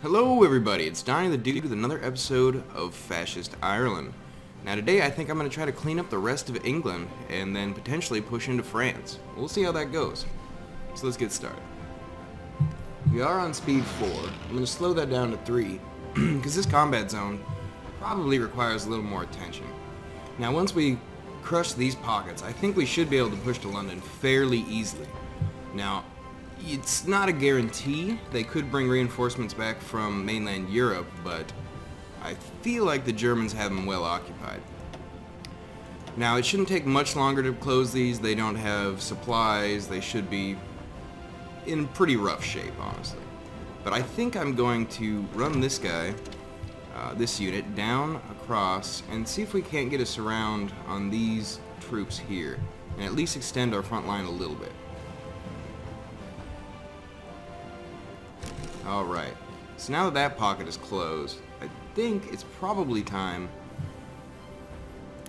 Hello everybody, it's Donnie the Dude with another episode of Fascist Ireland. Now today I think I'm going to try to clean up the rest of England and then potentially push into France. We'll see how that goes. So let's get started. We are on speed 4. I'm going to slow that down to 3 because this combat zone probably requires a little more attention. Now once we crush these pockets, I think we should be able to push to London fairly easily. Now, it's not a guarantee. They could bring reinforcements back from mainland Europe, but I feel like the Germans have them well occupied. Now, it shouldn't take much longer to close these. They don't have supplies. They should be in pretty rough shape, honestly. But I think I'm going to run this guy, this unit, down across and see if we can't get a surround on these troops here and at least extend our front line a little bit. Alright, so now that that pocket is closed, I think it's probably time.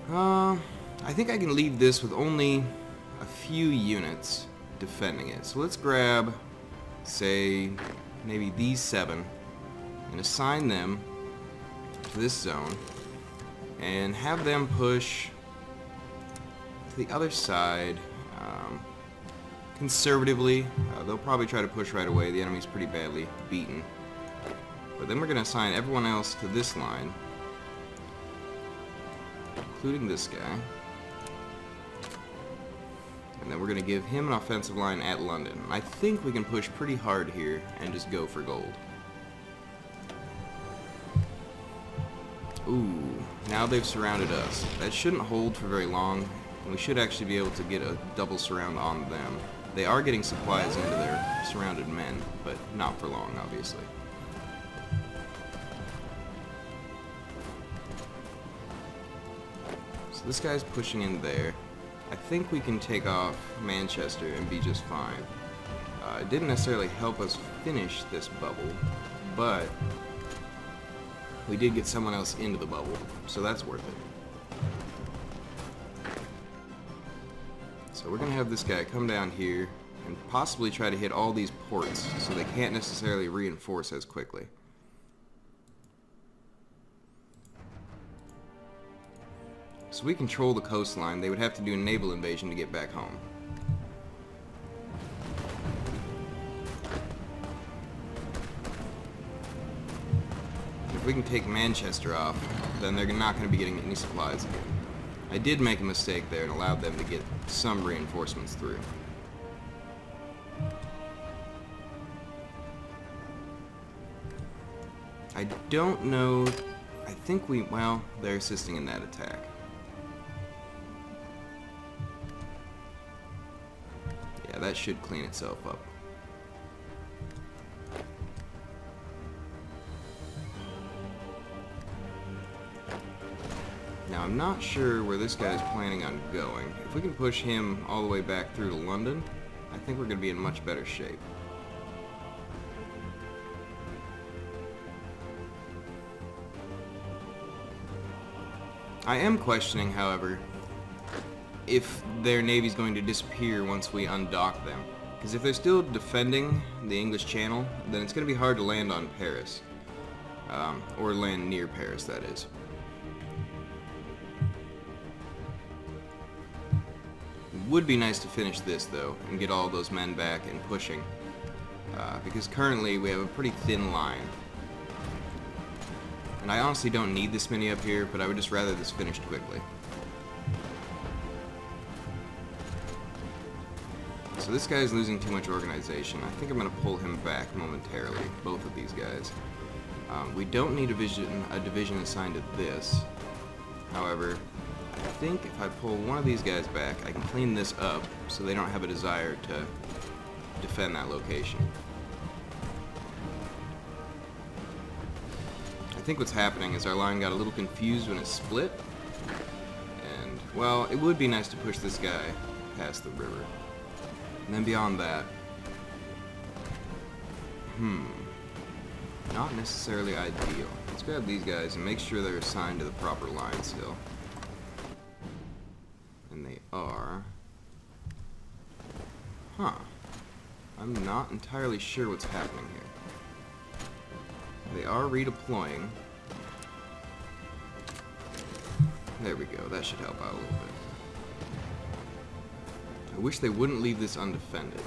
I think I can leave this with only a few units defending it. So let's grab, say, maybe these 7 and assign them to this zone and have them push to the other side. Conservatively, they'll probably try to push right away. The enemy's pretty badly beaten. But then we're going to assign everyone else to this line, including this guy. And then we're going to give him an offensive line at London. I think we can push pretty hard here and just go for gold. Ooh, now they've surrounded us. That shouldn't hold for very long, and we should actually be able to get a double surround on them. They are getting supplies into their surrounded men, but not for long, obviously. So this guy's pushing in there. I think we can take off Manchester and be just fine. It didn't necessarily help us finish this bubble, but we did get someone else into the bubble, so that's worth it. So we're going to have this guy come down here and possibly try to hit all these ports so they can't necessarily reinforce as quickly. So we control the coastline. They would have to do a naval invasion to get back home. If we can take Manchester off, then they're not going to be getting any supplies again. I did make a mistake there and allowed them to get some reinforcements through. I don't know. I think well, they're assisting in that attack. Yeah, that should clean itself up. Now, I'm not sure where this guy's planning on going. If we can push him all the way back through to London, I think we're going to be in much better shape. I am questioning, however, if their navy's going to disappear once we undock them. Because if they're still defending the English Channel, then it's going to be hard to land on Paris. Or land near Paris, that is. Would be nice to finish this though and get all those men back and pushing, because currently we have a pretty thin line, and I honestly don't need this many up here, but I would just rather this finished quickly. So this guy's losing too much organization. I think I'm going to pull him back momentarily, both of these guys. We don't need a division assigned to this. However, I think if I pull one of these guys back, I can clean this up so they don't have a desire to defend that location. I think what's happening is our line got a little confused when it split, and, well, it would be nice to push this guy past the river. And then beyond that, not necessarily ideal. Let's grab these guys and make sure they're assigned to the proper line still. And they are. I'm not entirely sure what's happening here. They are redeploying. There we go. That should help out a little bit. I wish they wouldn't leave this undefended.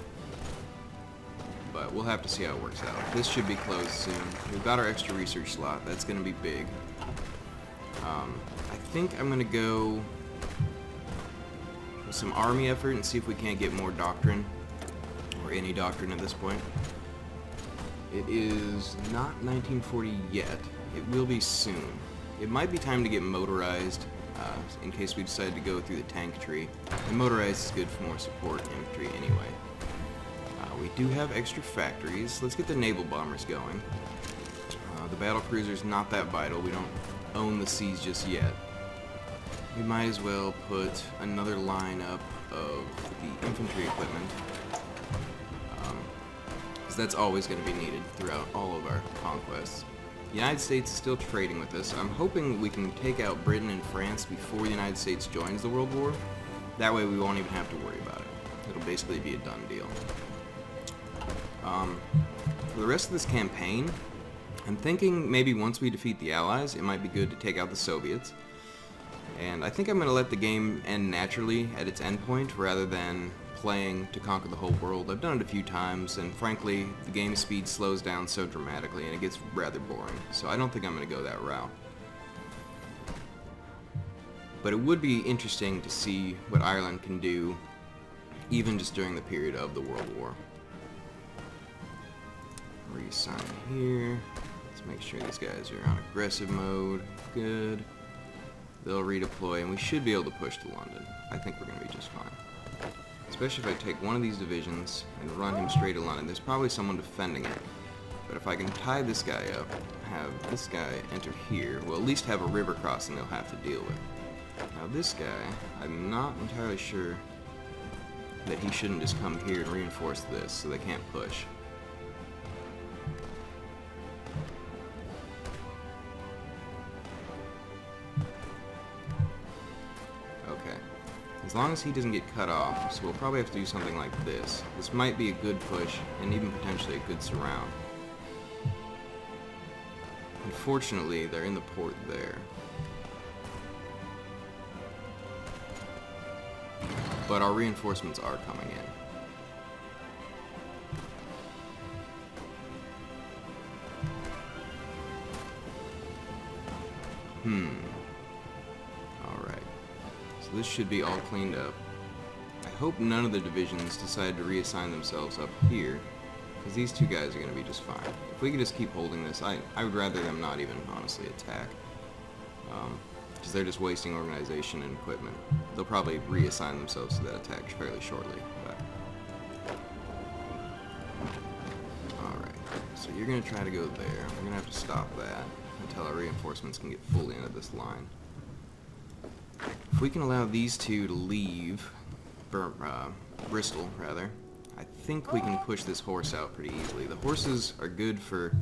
But we'll have to see how it works out. This should be closed soon. We've got our extra research slot. That's going to be big. I think I'm going to go with some army effort and see if we can't get more doctrine. Or any doctrine at this point. It is not 1940 yet. It will be soon. It might be time to get motorized in case we decide to go through the tank tree. And motorized is good for more support infantry anyway. We do have extra factories. Let's get the naval bombers going. The battle cruiser's not that vital. We don't own the seas just yet. We might as well put another line up of the infantry equipment. Because that's always going to be needed throughout all of our conquests. The United States is still trading with us. I'm hoping we can take out Britain and France before the United States joins the World War. That way we won't even have to worry about it. It'll basically be a done deal. For the rest of this campaign, I'm thinking maybe once we defeat the Allies, it might be good to take out the Soviets. And I think I'm going to let the game end naturally at its endpoint rather than playing to conquer the whole world. I've done it a few times, and frankly, the game speed slows down so dramatically and it gets rather boring. So I don't think I'm going to go that route. But it would be interesting to see what Ireland can do even just during the period of the World War. Reassign here. Let's make sure these guys are on aggressive mode. Good. They'll redeploy, and we should be able to push to London. I think we're going to be just fine. Especially if I take one of these divisions and run him straight to London. There's probably someone defending it. But if I can tie this guy up, have this guy enter here, we'll at least have a river crossing they'll have to deal with. Now this guy, I'm not entirely sure that he shouldn't just come here and reinforce this so they can't push. As long as he doesn't get cut off, so we'll probably have to do something like this. This might be a good push, and even potentially a good surround. Unfortunately, they're in the port there. But our reinforcements are coming in. This should be all cleaned up. I hope none of the divisions decide to reassign themselves up here, because these two guys are going to be just fine. If we could just keep holding this, I would rather them not even honestly attack, because they're just wasting organization and equipment. They'll probably reassign themselves to that attack fairly shortly. Alright, so you're going to try to go there. We're going to have to stop that until our reinforcements can get fully into this line. If we can allow these two to leave, Bristol, rather, I think we can push this horse out pretty easily. The horses are good for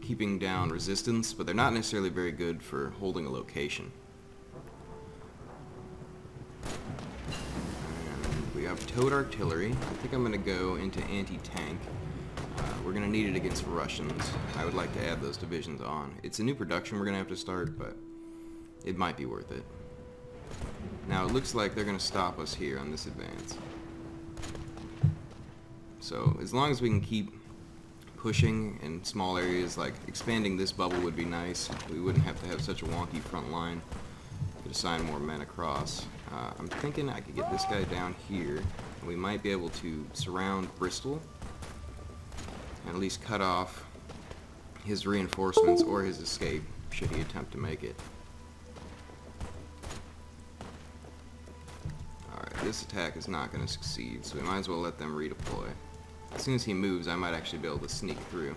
keeping down resistance, but they're not necessarily very good for holding a location. And we have towed artillery. I think I'm going to go into anti-tank. We're going to need it against Russians. I would like to add those divisions on. It's a new production we're going to have to start, but it might be worth it. Now it looks like they're going to stop us here on this advance. So as long as we can keep pushing in small areas, like expanding this bubble would be nice. We wouldn't have to have such a wonky front line. Could assign more men across. I'm thinking I could get this guy down here, and we might be able to surround Bristol and at least cut off his reinforcements or his escape should he attempt to make it. This attack is not going to succeed, so we might as well let them redeploy. As soon as he moves, I might actually be able to sneak through.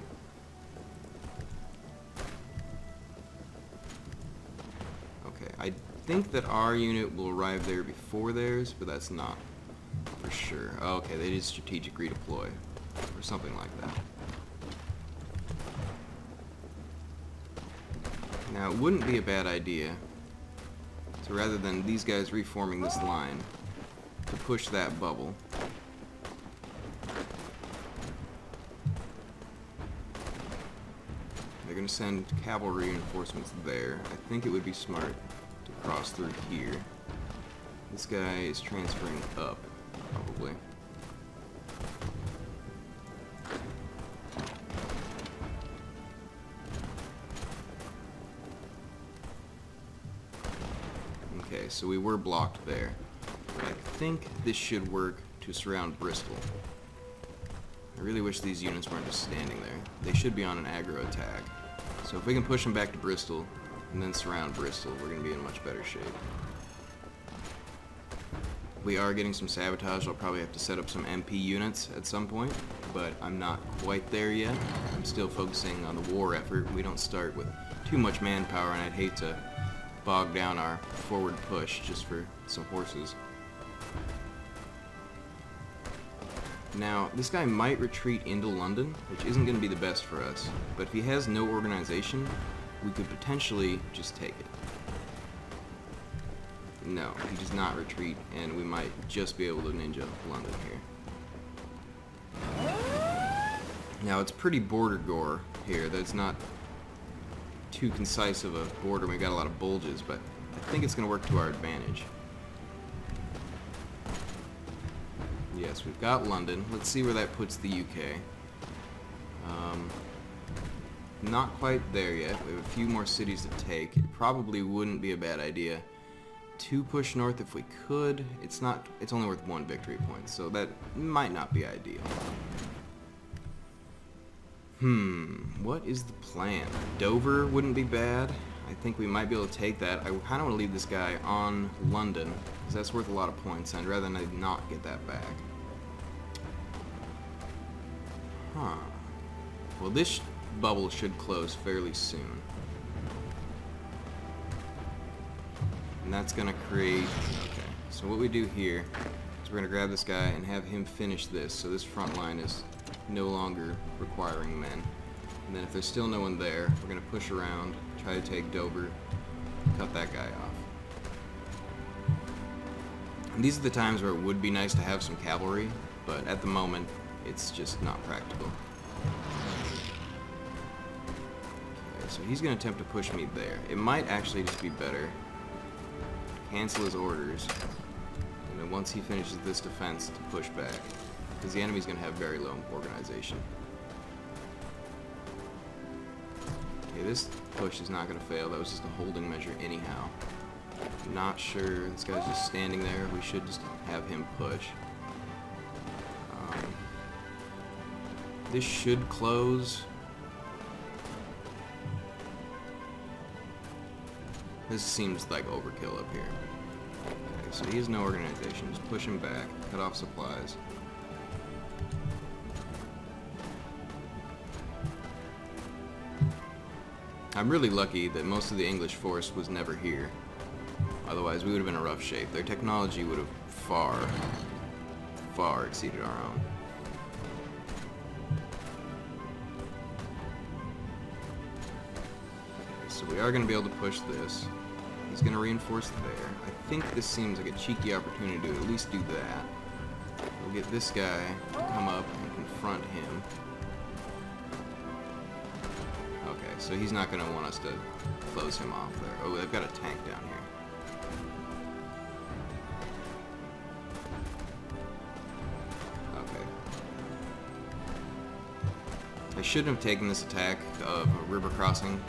Okay, I think that our unit will arrive there before theirs, but that's not for sure. Oh, okay, they did strategic redeploy, or something like that. Now, it wouldn't be a bad idea to, rather than these guys reforming this line, to push that bubble. they're going to send cavalry reinforcements there. I think it would be smart to cross through here. This guy is transferring up, probably. Okay, so we were blocked there. I think this should work to surround Bristol. I really wish these units weren't just standing there. They should be on an aggro attack. So if we can push them back to Bristol and then surround Bristol, we're going to be in much better shape. We are getting some sabotage. I'll probably have to set up some MP units at some point, but I'm not quite there yet. I'm still focusing on the war effort. We don't start with too much manpower, and I'd hate to bog down our forward push just for some horses. Now, this guy might retreat into London, which isn't going to be the best for us, but if he has no organization, we could potentially just take it. No, he does not retreat, and we might just be able to ninja London here. Now, it's pretty border gore here. That's not too concise of a border. We got a lot of bulges, but I think it's going to work to our advantage. Yes, we've got London. Let's see where that puts the UK. Not quite there yet. We have a few more cities to take. It probably wouldn't be a bad idea to push north if we could. It's only worth 1 victory point, so that might not be ideal. What is the plan? Dover wouldn't be bad. I think we might be able to take that. I kind of want to leave this guy on London, because that's worth a lot of points, and I'd rather not get that back. Well, this bubble should close fairly soon. And that's going to create... Okay, so what we do here is we're going to grab this guy and have him finish this, so this front line is no longer requiring men. And then if there's still no one there, we're going to push around, try to take Dover, cut that guy off. And these are the times where it would be nice to have some cavalry, but at the moment, it's just not practical. Okay, so he's going to attempt to push me there. It might actually just be better to cancel his orders, and then once he finishes this defense, to push back, because the enemy's going to have very low organization. Okay, this push is not going to fail. That was just a holding measure anyhow. Not sure. This guy's just standing there. We should just have him push. This should close. This seems like overkill up here. Okay, so he has no organization. Just push him back. Cut off supplies. I'm really lucky that most of the English force was never here. Otherwise, we would have been in rough shape. Their technology would have far, far exceeded our own. Okay, so we are going to be able to push this. He's going to reinforce there. I think this seems like a cheeky opportunity to at least do that. We'll get this guy to come up and confront him. Okay, so he's not going to want us to close him off there. Oh, they've got a tank down here. Okay. I shouldn't have taken this attack of a river crossing.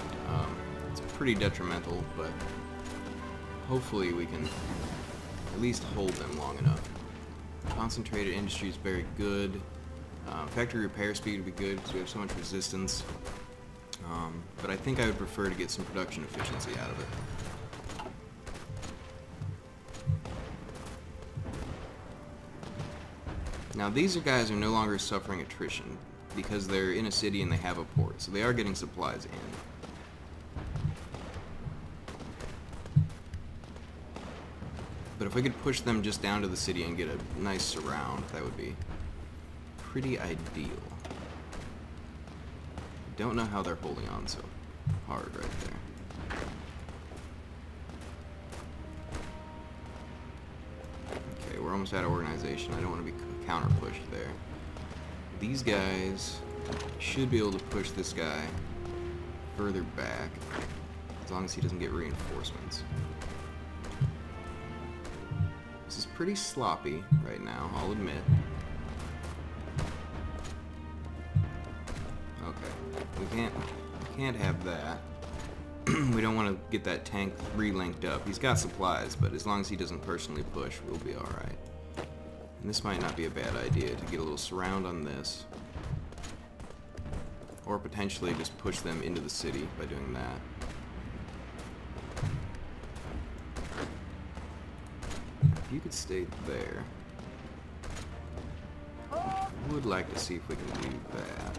It's pretty detrimental, but hopefully we can at least hold them long enough. Concentrated industry is very good. Factory repair speed would be good because we have so much resistance. But I think I would prefer to get some production efficiency out of it. Now these guys are no longer suffering attrition because they're in a city and they have a port, so they are getting supplies in. But if we could push them just down to the city and get a nice surround, that would be pretty ideal. Don't know how they're holding on so hard right there. Okay, we're almost out of organization. I don't want to be counter-pushed there. These guys should be able to push this guy further back, as long as he doesn't get reinforcements. This is pretty sloppy right now, I'll admit. Okay, we can't have that. We don't want to get that tank re-linked up. He's got supplies, but as long as he doesn't personally push, we'll be alright. And this might not be a bad idea to get a little surround on this. Or potentially just push them into the city by doing that. If you could stay there. I would like to see if we can do that.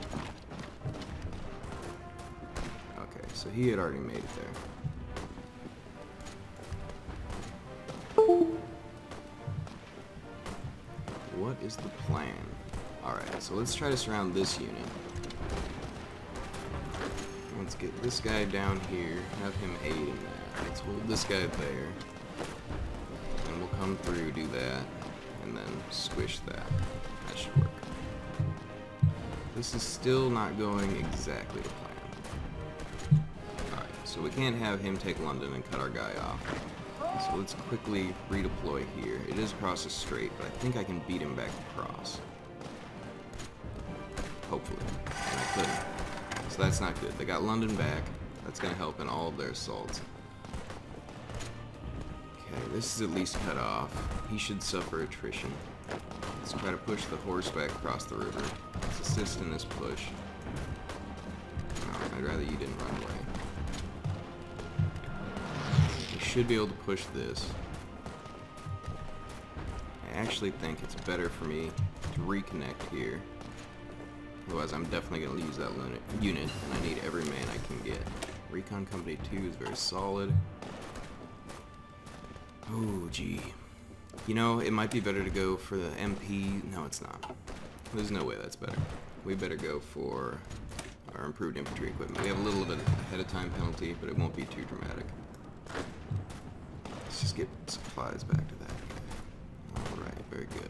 Okay, so he had already made it there. What is the plan? Alright, so let's try to surround this unit. Let's get this guy down here, have him aid in that. Let's hold this guy there. And we'll come through, do that, and then squish that. That should work. This is still not going exactly to plan. Alright, so we can't have him take London and cut our guy off. So let's quickly redeploy here. It is across the strait, but I think I can beat him back across. Hopefully. And I couldn't. So that's not good. They got London back. That's going to help in all of their assaults. Okay, this is at least cut off. He should suffer attrition. Let's try to push the horse back across the river. Let's assist in this push. No, I'd rather you didn't run away. We should be able to push this. I actually think it's better for me to reconnect here. Otherwise, I'm definitely going to lose that unit, and I need every man I can get. Recon Company 2 is very solid. Oh, gee. You know, it might be better to go for the MP. No, it's not. There's no way that's better. We better go for our improved infantry equipment. We have a little bit ahead of time penalty, but it won't be too dramatic. Let's just get supplies back to that guy. Alright, very good.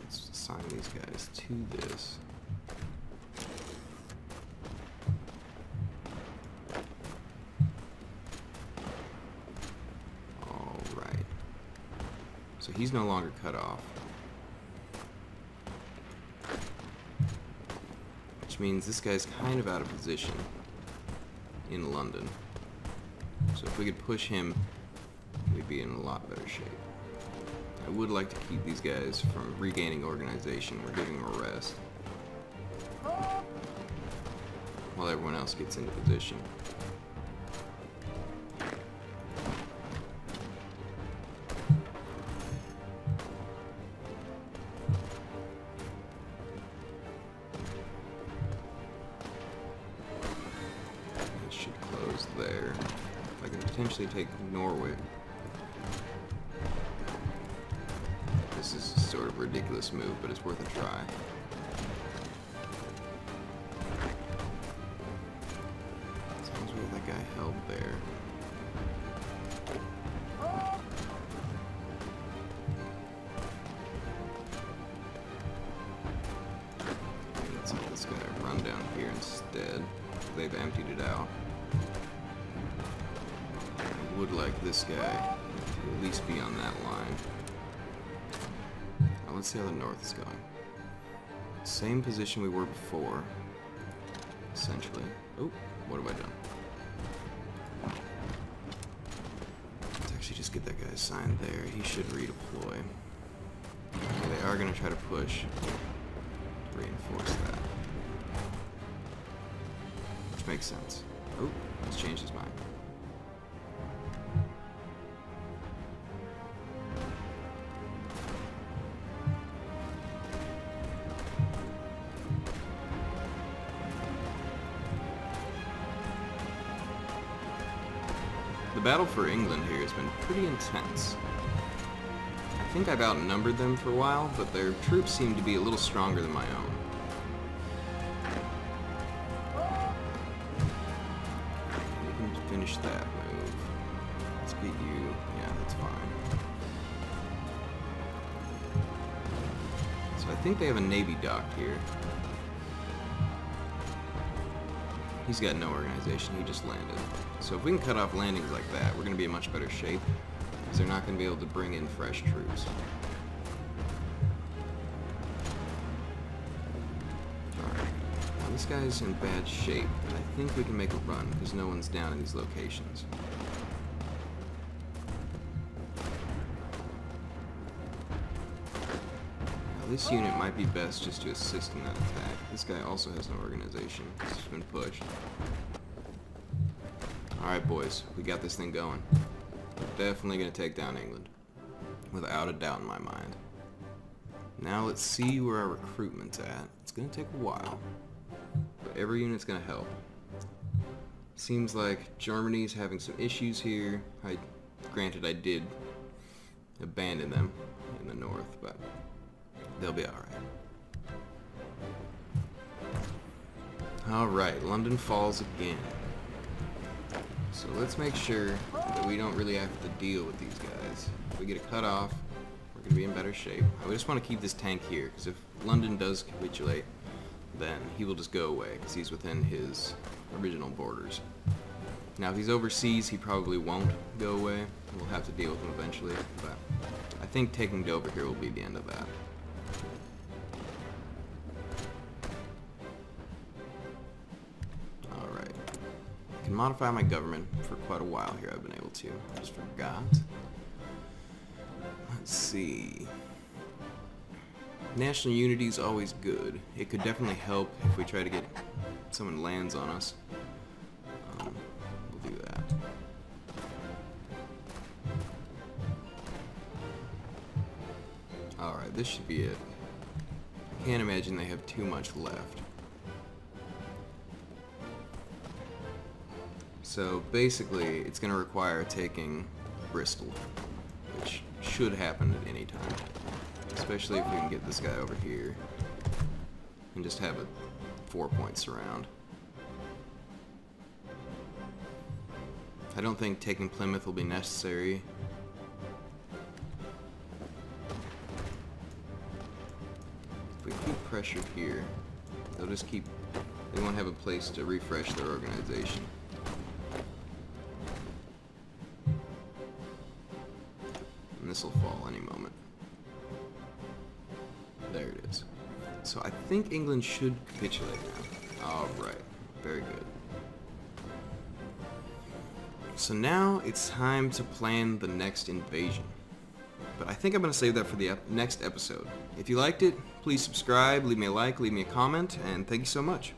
Let's assign these guys to this. Alright. So he's no longer cut off. Which means this guy's kind of out of position in London. So if we could push him, we'd be in a lot better shape. I would like to keep these guys from regaining organization. We're giving them a rest while everyone else gets into position. It should close there. If I can potentially take Norway. This is sort of a ridiculous move, but it's worth a try. Sounds weird that guy held there. Let's let this guy run down here instead. They've emptied it out. I would like this guy to at least be on that line. Let's see how the north is going. Same position we were before, essentially. Oh, what have I done? Let's actually just get that guy assigned there. He should redeploy. Okay, they are going to try to push to reinforce that. Which makes sense. Oh, let's change his mind. The battle for England here has been pretty intense. I think I've outnumbered them for a while, but their troops seem to be a little stronger than my own. We can finish that move. Let's get you. Yeah, that's fine. So I think they have a navy dock here. He's got no organization, he just landed. So if we can cut off landings like that, we're going to be in much better shape, because they're not going to be able to bring in fresh troops. Alright, now this guy's in bad shape, but I think we can make a run, because no one's down in these locations. This unit might be best just to assist in that attack. This guy also has no organization. He's just been pushed. Alright boys, we got this thing going. We're definitely going to take down England. Without a doubt in my mind. Now let's see where our recruitment's at. It's going to take a while. But every unit's going to help. Seems like Germany's having some issues here. Granted, I did abandon them in the north, but they'll be alright. Alright, London falls again. So let's make sure that we don't really have to deal with these guys. If we get a cut off, we're going to be in better shape. I just want to keep this tank here, because if London does capitulate, then he will just go away, because he's within his original borders. Now if he's overseas, he probably won't go away. We'll have to deal with him eventually, but I think taking Dover here will be the end of that. Can modify my government for quite a while here. I've been able to. I just forgot. Let's see. National unity is always good. It could definitely help if we try to get someone lands on us. We'll do that. Alright, this should be it. Can't imagine they have too much left. So basically, it's going to require taking Bristol, which should happen at any time. Especially if we can get this guy over here and just have a 4-point surround. I don't think taking Plymouth will be necessary. If we keep pressure here, they'll just keep... They won't have a place to refresh their organization. This will fall any moment. There it is. So I think England should capitulate now. Alright, very good. So now it's time to plan the next invasion. But I think I'm going to save that for the next episode. If you liked it, please subscribe, leave me a like, leave me a comment, and thank you so much.